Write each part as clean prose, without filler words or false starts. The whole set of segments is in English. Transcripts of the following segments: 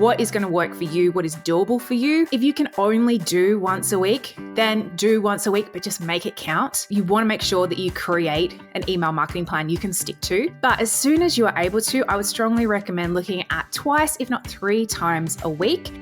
what is going to work for you, what is doable for you. If you can only do once a week, then do once a week, but just make it count. You want to make sure that you create an email marketing plan you can stick to. But as soon as you are able to, I would strongly recommend looking at twice, if not 3 times a week.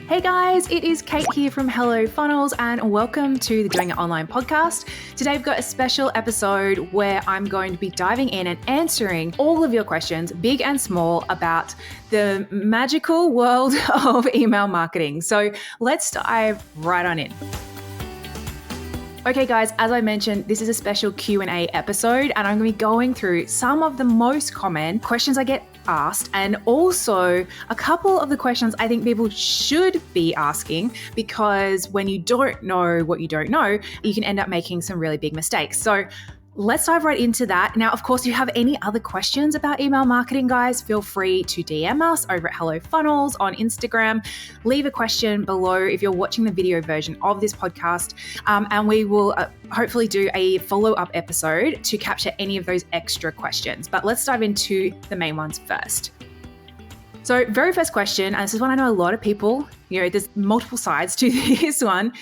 Hey guys, it is Kate here from Hello Funnels and welcome to the Doing It Online podcast. Today we've got a special episode where I'm going to be diving in and answering all of your questions, big and small, about the magical world of email marketing. So let's dive right on in. Okay guys, as I mentioned, this is a special Q&A episode and I'm going to be going through some of the most common questions I get asked and also a couple of the questions I think people should be asking, because when you don't know what you don't know, you can end up making some really big mistakes. So let's dive right into that. Now, of course, if you have any other questions about email marketing, guys, feel free to DM us over at Hello Funnels on Instagram. Leave a question below if you're watching the video version of this podcast, and we will hopefully do a follow-up episode to capture any of those extra questions. But let's dive into the main ones first. So very first question, and this is one I know a lot of people, there's multiple sides to this one,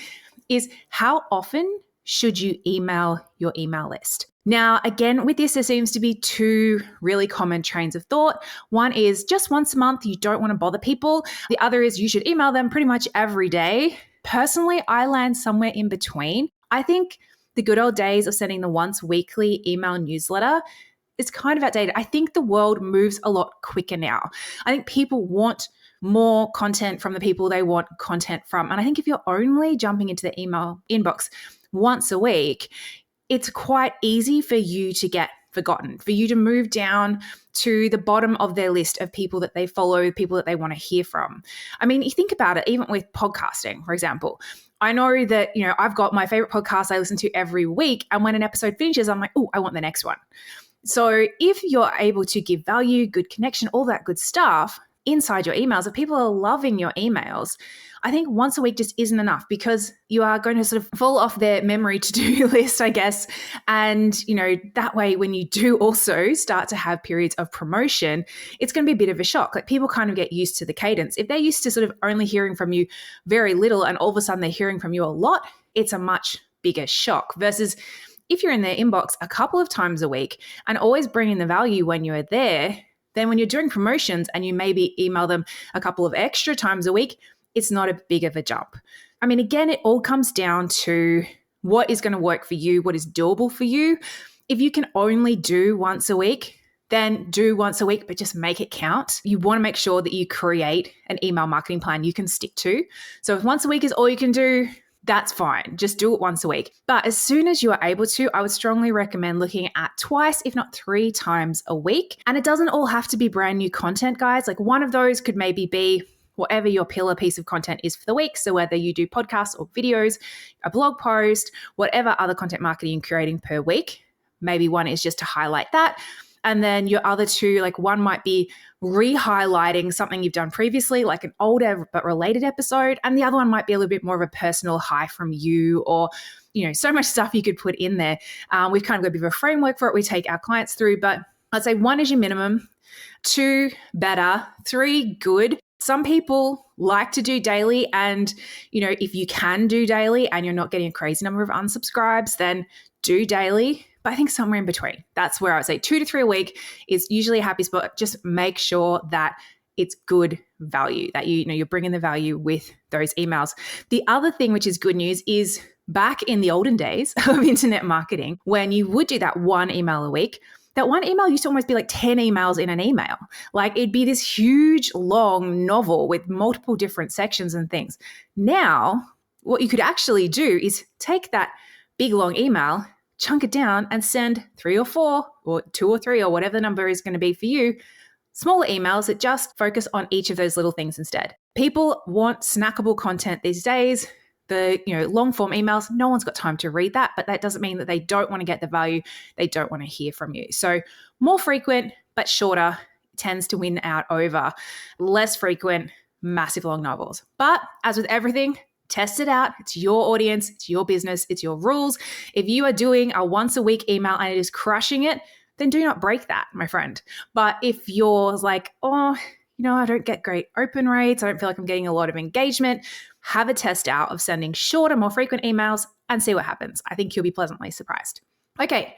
is how often should you email your email list? Now, again, with this, there seems to be 2 really common trains of thought. One is just once a month, you don't want to bother people. The other is you should email them pretty much every day. Personally, I land somewhere in between. I think the good old days of sending the once weekly email newsletter is kind of outdated. I think the world moves a lot quicker now. I think people want more content from the people they want content from. And I think if you're only jumping into the email inbox once a week, it's quite easy for you to get forgotten, for you to move down to the bottom of their list of people that they follow, people that they want to hear from. I mean, you think about it, even with podcasting, for example. I know that, I've got my favorite podcast I listen to every week. And when an episode finishes, I'm like, oh, I want the next one. So if you're able to give value, good connection, all that good stuff inside your emails, if people are loving your emails, I think once a week just isn't enough, because you are going to sort of fall off their memory to-do list, I guess. And, that way, when you do also start to have periods of promotion, it's going to be a bit of a shock. Like, people kind of get used to the cadence. If they're used to sort of only hearing from you very little and all of a sudden they're hearing from you a lot, it's a much bigger shock versus if you're in their inbox a couple of times a week and always bringing the value when you're there. Then when you're doing promotions and you maybe email them a couple of extra times a week, it's not a big of a jump. I mean, again, it all comes down to what is going to work for you, what is doable for you. If you can only do once a week, then do once a week, but just make it count. You want to make sure that you create an email marketing plan you can stick to. So if once a week is all you can do, that's fine. Just do it once a week. But as soon as you are able to, I would strongly recommend looking at twice, if not 3 times a week. And it doesn't all have to be brand new content, guys. Like, one of those could maybe be whatever your pillar piece of content is for the week. So whether you do podcasts or videos, a blog post, whatever other content marketing you're creating per week, maybe one is just to highlight that. And then your other 2, like, one might be re-highlighting something you've done previously, like an older but related episode. And the other one might be a little bit more of a personal hi from you, or, so much stuff you could put in there. We've kind of got a bit of a framework for it we take our clients through, but I'd say 1 is your minimum, 2 better, 3 good. Some people like to do daily, and, if you can do daily and you're not getting a crazy number of unsubscribes, then do daily. But I think somewhere in between, that's where I would say 2 to 3 a week is usually a happy spot. Just make sure that it's good value, that you're bringing the value with those emails. The other thing, which is good news, is back in the olden days of internet marketing, when you would do that 1 email a week, that 1 email used to almost be like 10 emails in an email. Like, it'd be this huge, long novel with multiple different sections and things. Now, what you could actually do is take that big, long email, chunk it down, and send 3 or 4 or 2 or 3 or whatever the number is going to be for you, smaller emails that just focus on each of those little things instead. People want snackable content these days. The long form emails, no one's got time to read that, but that doesn't mean that they don't want to get the value, they don't want to hear from you. So more frequent but shorter tends to win out over less frequent, massive long novels. But as with everything, test it out. It's your audience, it's your business, it's your rules. If you are doing a once a week email and it is crushing it, then do not break that, my friend. But if you're like, I don't get great open rates. I don't feel like I'm getting a lot of engagement. Have a test out of sending shorter, more frequent emails and see what happens. I think you'll be pleasantly surprised. Okay.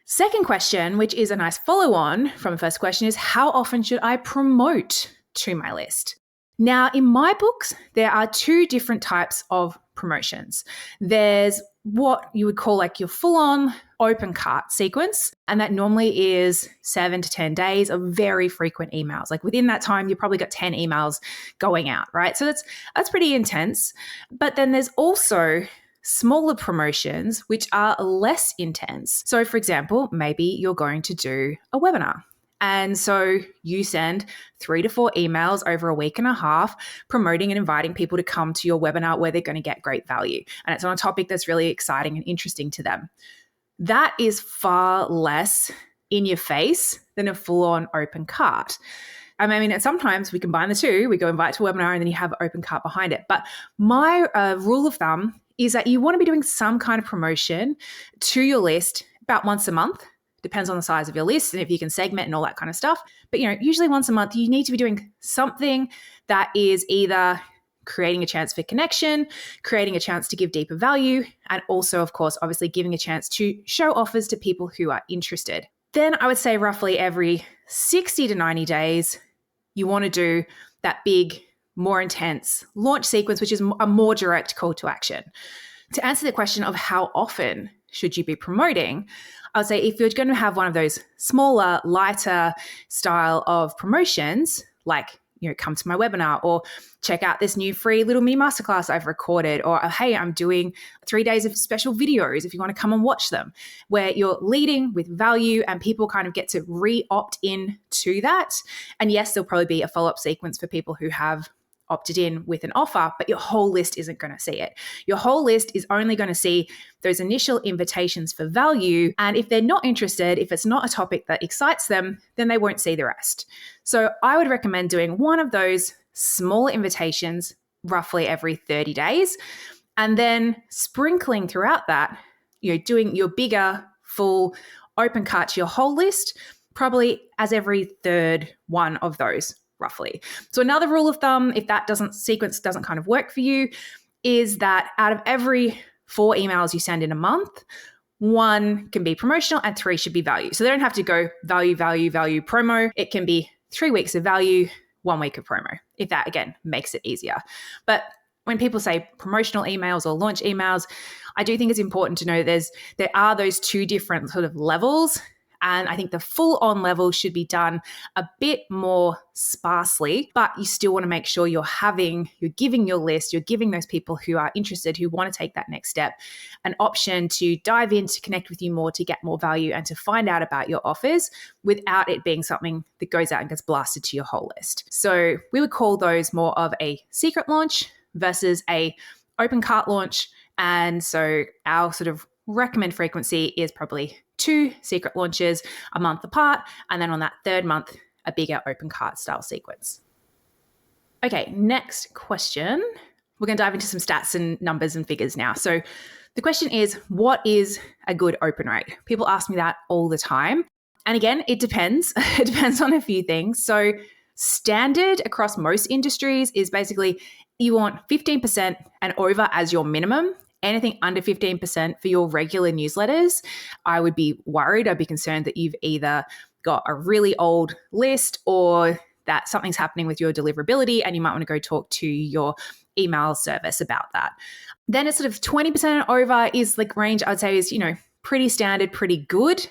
Second question, which is a nice follow on from the first question, is how often should I promote to my list? Now, in my books, there are two different types of promotions. There's what you would call like your full-on open cart sequence, and that normally is 7 to 10 days of very frequent emails. Like within that time, you probably got 10 emails going out, right? So that's pretty intense. But then there's also smaller promotions, which are less intense. So for example, maybe you're going to do a webinar. And so you send 3 to 4 emails over a week and a half promoting and inviting people to come to your webinar where they're going to get great value. And it's on a topic that's really exciting and interesting to them. That is far less in your face than a full-on open cart. I mean, sometimes we combine the two. We go invite to a webinar and then you have an open cart behind it. But my rule of thumb is that you want to be doing some kind of promotion to your list about once a month. Depends on the size of your list and if you can segment and all that kind of stuff. But, usually once a month, you need to be doing something that is either creating a chance for connection, creating a chance to give deeper value, and also, of course, obviously giving a chance to show offers to people who are interested. Then I would say roughly every 60 to 90 days, you want to do that big, more intense launch sequence, which is a more direct call to action. To answer the question of how often should you be promoting, I would say if you're going to have one of those smaller, lighter style of promotions, like, come to my webinar or check out this new free little mini masterclass I've recorded, or, hey, I'm doing 3 days of special videos if you want to come and watch them, where you're leading with value and people kind of get to re-opt in to that. And yes, there'll probably be a follow-up sequence for people who have opted in with an offer, but your whole list isn't going to see it. Your whole list is only going to see those initial invitations for value. And if they're not interested, if it's not a topic that excites them, then they won't see the rest. So I would recommend doing one of those smaller invitations roughly every 30 days, and then sprinkling throughout that, doing your bigger, full open cart to your whole list, probably as every third one of those. Roughly. So another rule of thumb, if that sequence doesn't kind of work for you, is that out of every 4 emails you send in a month, 1 can be promotional and 3 should be value. So they don't have to go value, value, value, promo. It can be 3 weeks of value, 1 week of promo, if that, again, makes it easier. But when people say promotional emails or launch emails, I do think it's important to know there are those 2 different sort of levels. And I think the full-on level should be done a bit more sparsely, but you still want to make sure you're giving your list, you're giving those people who are interested, who want to take that next step, an option to dive in, to connect with you more, to get more value, and to find out about your offers without it being something that goes out and gets blasted to your whole list. So we would call those more of a secret launch versus a open cart launch. And so our sort of recommend frequency is probably 2 secret launches a month apart, and then on that 3rd month, a bigger open cart style sequence. Okay, next question. We're going to dive into some stats and numbers and figures now. So the question is, what is a good open rate? People ask me that all the time. And again, it depends. It depends on a few things. So standard across most industries is basically you want 15% and over as your minimum. Anything under 15% for your regular newsletters, I would be worried. I'd be concerned that you've either got a really old list or that something's happening with your deliverability and you might want to go talk to your email service about that. Then it's sort of 20% and over is like range I would say is, pretty standard, pretty good.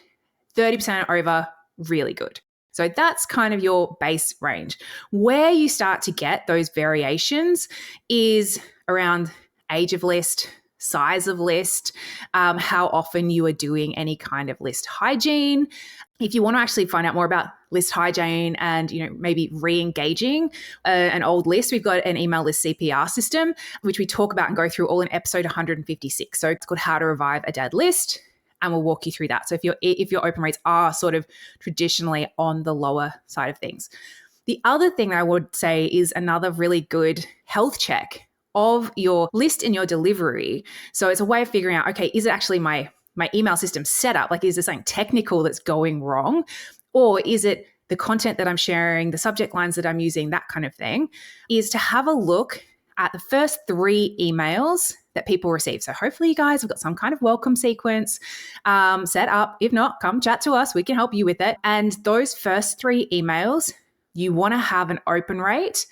30% and over, really good. So that's kind of your base range. Where you start to get those variations is around age of list, size of list, how often you are doing any kind of list hygiene. If you want to actually find out more about list hygiene and maybe re-engaging an old list, we've got an email list CPR system, which we talk about and go through all in episode 156. So it's called How to Revive a Dead List, and we'll walk you through that. So if your open rates are sort of traditionally on the lower side of things. The other thing I would say is another really good health check of your list and your delivery. So it's a way of figuring out, okay, is it actually my email system set up? Like, is there something technical that's going wrong? Or is it the content that I'm sharing, the subject lines that I'm using, that kind of thing, is to have a look at the first 3 emails that people receive. So hopefully you guys have got some kind of welcome sequence set up. If not, come chat to us. We can help you with it. And those first 3 emails, you want to have an open rate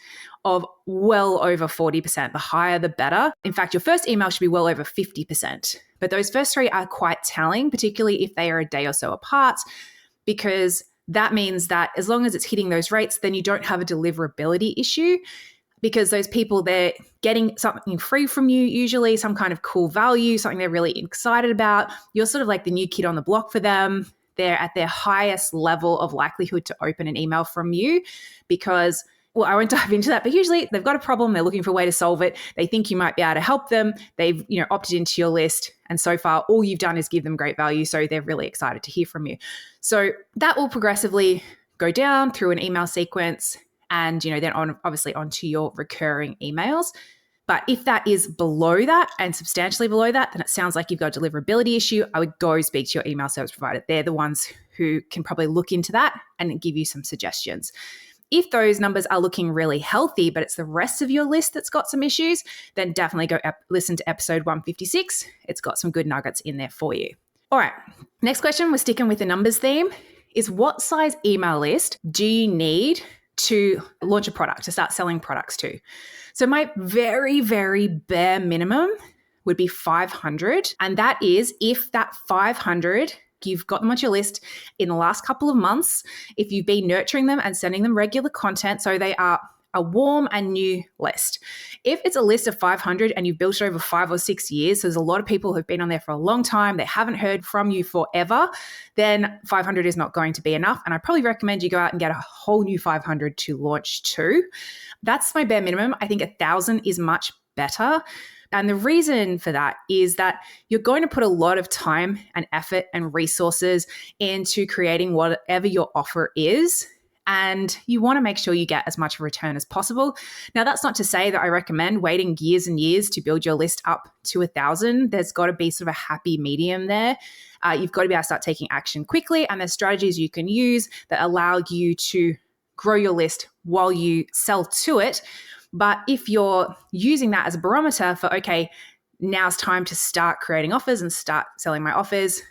of well over 40%. The higher, the better. In fact, your first email should be well over 50%. But those first 3 are quite telling, particularly if they are a day or so apart, because that means that as long as it's hitting those rates, then you don't have a deliverability issue, because those people, they're getting something free from you, usually some kind of cool value, something they're really excited about. You're sort of like the new kid on the block for them. They're at their highest level of likelihood to open an email from you because, well, I won't dive into that, but usually they've got a problem. They're looking for a way to solve it. They think you might be able to help them. They've, opted into your list. And so far, all you've done is give them great value. So they're really excited to hear from you. So that will progressively go down through an email sequence and, then obviously onto your recurring emails. But if that is below that and substantially below that, then it sounds like you've got a deliverability issue. I would go speak to your email service provider. They're the ones who can probably look into that and give you some suggestions. If those numbers are looking really healthy, but it's the rest of your list that's got some issues, then definitely go listen to episode 156. It's got some good nuggets in there for you. All right, next question, we're sticking with the numbers theme, is what size email list do you need to launch a product, to start selling products to? So my very, very bare minimum would be 500. And that is if that 500, you've got them on your list in the last couple of months, if you've been nurturing them and sending them regular content, so they are a warm and new list. If it's a list of 500 and you've built it over 5 or 6 years, so there's a lot of people who've been on there for a long time, they haven't heard from you forever, then 500 is not going to be enough. And I probably recommend you go out and get a whole new 500 to launch to. That's my bare minimum. I think 1,000 is much better. And the reason for that is that you're going to put a lot of time and effort and resources into creating whatever your offer is. And you want to make sure you get as much of a return as possible. Now, that's not to say that I recommend waiting years and years to build your list up to 1,000. There's got to be sort of a happy medium there. You've got to be able to start taking action quickly. And there's strategies you can use that allow you to grow your list while you sell to it. But if you're using that as a barometer for, okay, now's time to start creating offers and start selling my offers,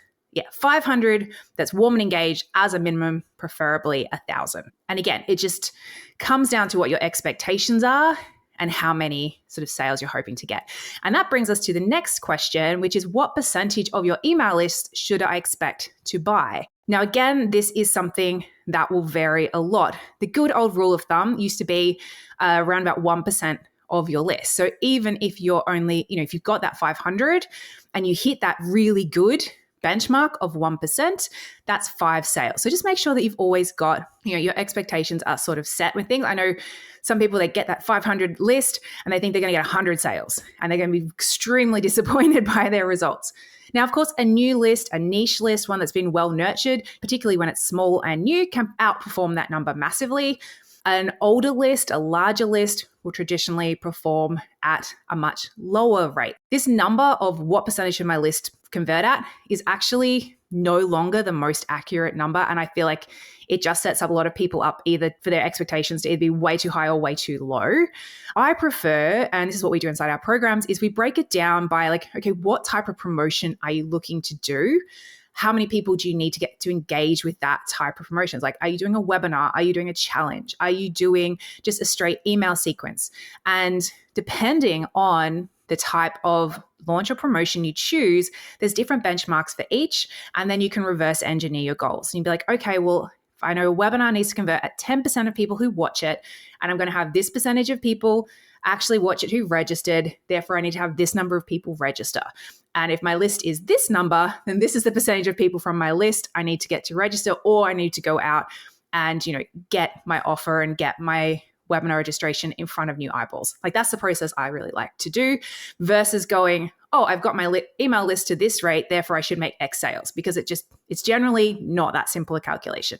500, that's warm and engaged as a minimum, preferably 1,000. And again, it just comes down to what your expectations are and how many sort of sales you're hoping to get. And that brings us to the next question, which is what percentage of your email list should I expect to buy? Now, again, this is something that will vary a lot. The good old rule of thumb used to be around about 1% of your list. So even if you're only, if you've got that 500 and you hit that really good benchmark of 1%, that's 5 sales. So just make sure that you've always got, your expectations are sort of set with things. I know some people, they get that 500 list and they think they're going to get 100 sales and they're going to be extremely disappointed by their results. Now, of course, a new list, a niche list, one that's been well nurtured, particularly when it's small and new, can outperform that number massively. An older list, a larger list, will traditionally perform at a much lower rate. This number of what percentage of my list convert at is actually no longer the most accurate number. And I feel like it just sets up a lot of people up either for their expectations to either be way too high or way too low. I prefer, and this is what we do inside our programs, is we break it down by okay, what type of promotion are you looking to do? How many people do you need to get to engage with that type of promotions? Are you doing a webinar? Are you doing a challenge? Are you doing just a straight email sequence? And depending on the type of launch or promotion you choose, there's different benchmarks for each. And then you can reverse engineer your goals. And you'd be like, okay, well, if I know a webinar needs to convert at 10% of people who watch it, and I'm going to have this percentage of people actually watch it who registered, therefore I need to have this number of people register. And if my list is this number, then this is the percentage of people from my list I need to get to register, or I need to go out and, get my offer and get my webinar registration in front of new eyeballs. That's the process I really like to do versus going, oh, I've got my email list to this rate, therefore I should make X sales, because it's generally not that simple a calculation.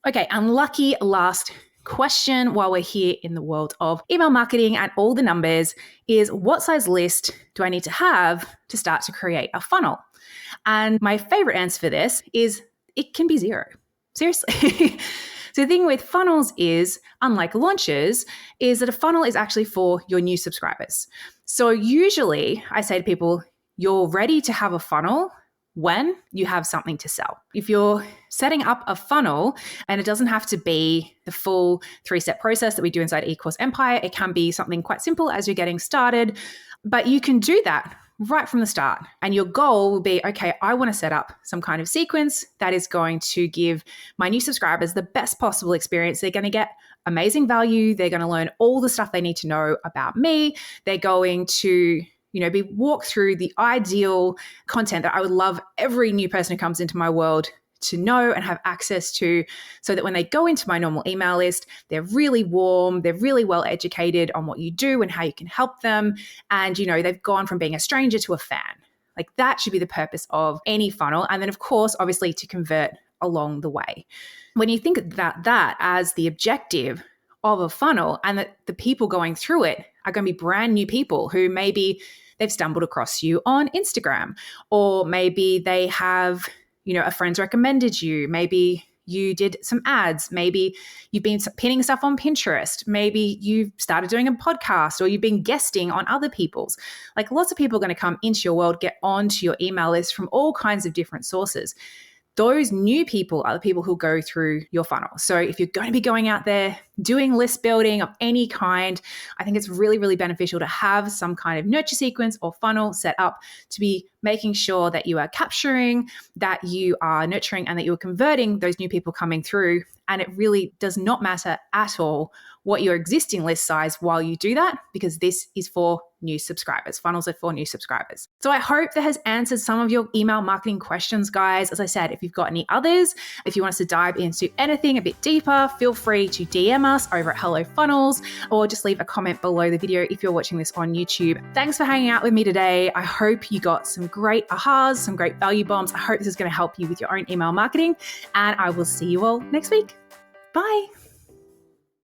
Okay, unlucky last question while we're here in the world of email marketing and all the numbers is, what size list do I need to have to start to create a funnel? And my favorite answer for this is it can be 0. Seriously. So the thing with funnels is, unlike launches, is that a funnel is actually for your new subscribers. So usually I say to people, you're ready to have a funnel when you have something to sell. If you're setting up a funnel, and it doesn't have to be the full 3-step process that we do inside eCourse Empire, it can be something quite simple as you're getting started, but you can do that right from the start. And your goal will be, okay, I want to set up some kind of sequence that is going to give my new subscribers the best possible experience. They're going to get amazing value. They're going to learn all the stuff they need to know about me. They're going to be walked through the ideal content that I would love every new person who comes into my world to know and have access to, so that when they go into my normal email list, they're really warm, they're really well educated on what you do and how you can help them. And, they've gone from being a stranger to a fan. Like, that should be the purpose of any funnel. And then, of course, obviously to convert along the way. When you think about that as the objective of a funnel, and that the people going through it are going to be brand new people who maybe they've stumbled across you on Instagram, or maybe they have, a friend's recommended you. Maybe you did some ads. Maybe you've been pinning stuff on Pinterest. Maybe you've started doing a podcast, or you've been guesting on other people's. Like, lots of people are going to come into your world, get onto your email list from all kinds of different sources. Those new people are the people who go through your funnel. So if you're going to be going out there doing list building of any kind, I think it's really, really beneficial to have some kind of nurture sequence or funnel set up to be making sure that you are capturing, that you are nurturing, and that you're converting those new people coming through. And it really does not matter at all what your existing list size while you do that, because this is for new subscribers. Funnels are for new subscribers. So I hope that has answered some of your email marketing questions, guys. As I said, if you've got any others, if you want us to dive into anything a bit deeper, feel free to DM us over at Hello Funnels, or just leave a comment below the video if you're watching this on YouTube. Thanks for hanging out with me today. I hope you got some great ahas, some great value bombs. I hope this is going to help you with your own email marketing, and I will see you all next week. Bye.